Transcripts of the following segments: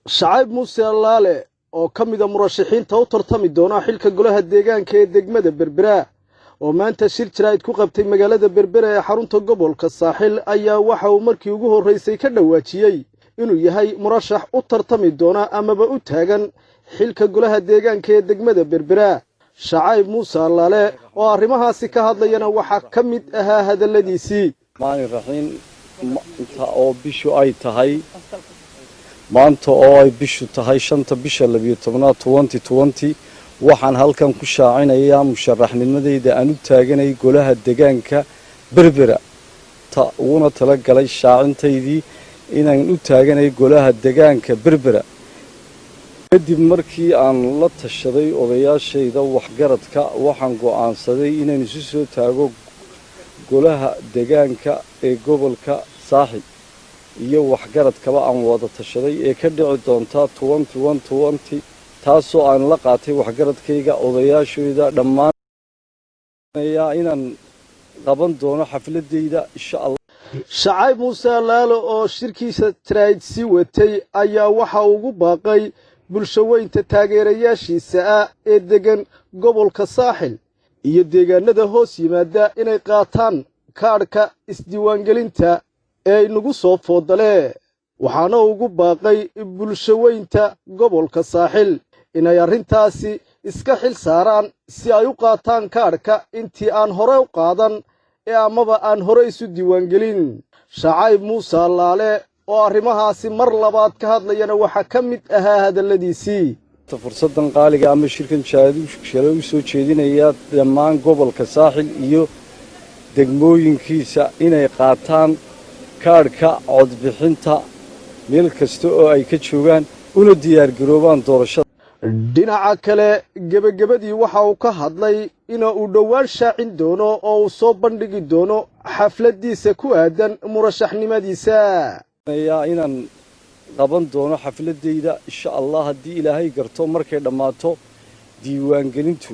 Shacayb Muuse Allaale oo ka mid ah murashaxiinta u tartami doona xilka golaha deegaanka ee degmada Berbera oo maanta shir jirayd ku qabtay magaalada Berbera ee xarunta gobolka Saaxil ayaa waxa uu markii ugu horeysay ka dhawaajiyay inuu yahay murashax u tartami doona amaba u taagan xilka golaha deegaanka ee degmada Berbera. Shacayb Muuse Allaale oo arrimahaasi ka hadlayana waxa ka mid ahaa hadaladiisii. maalin raxiin inta oo bishu ay tahay maanta oo ay bishu tahay 5 bisha 12 waxaan halkan ku shaacinayaa musharaxnimadeyda aan u taaganay golaha deegaanka Berbera ta uuna tala galay shaacinteydii inaan u taaganay golaha deegaanka Berbera kadib markii aan la tashaday odayaashayda waxgaradka waxaan go'aansaday inaan isu soo taago golaha deegaanka ee gobolka Saaxil iyo waxgaradkaba aan wada tashaday ee ka dhici doonta 20 taasoo aan la qaatay waxgaradkayga odayaashooda dhammaan inaan qaban doono xafladeyda insha Allah. Shacayb Muuse Allaale oo shirkiisa trade si watay ayaa waxa ugu baaqay bulshaweynta taageerayaashiisa ee degan gobolka Saaxil iyo deegaanada hoos yimaada inay qaataan kaarka isdiiwaangelinta ee nagu soo foodale. waxaana ugu baaqay bulshaweynta gobolka Saaxil inay arrintaasi iska xil saaraan si ay u qaataan kaarka intii aan hore u qaadan ee amaba aan hore isu diiwaangelin. Shacayb Muuse Allaale oo arrimahaasi mar labaad ka hadlayana waxa ka mid ahaa hadaladiisii. fursadan qaaliga ama shirkan shahaado u soo jeedinaya dhammaan gobolka Saaxil iyo degmooyinkiisa inay qaataan kaarka codbixinta meel kasta oo ay ka joogaan una diyaar garoobaan doorashada. dhinaca kale gabagabadii waxa uu ka hadlay in uu dhowaan shaacin doono oo uu soo bandhigi doono xafladiisa ku aadan murashaxnimadiisa. inaan qaban doono xafladeyda insha Allah haddii Ilaahay garto markay dhamaato diiwaangelintu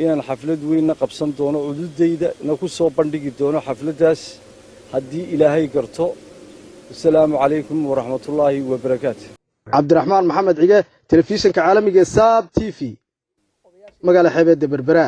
inaan xaflad weyn qabsan doono cududeyda ku soo bandhigi doono xafladaas haddii Ilaahay garto. Assalaamu calaykum wa rahmatullaahi wa barakaatuh. Cabdiraxmaan Maxamed Cige, telefishinka caalamiga ee SABC TV, magaala xeebada Berbera.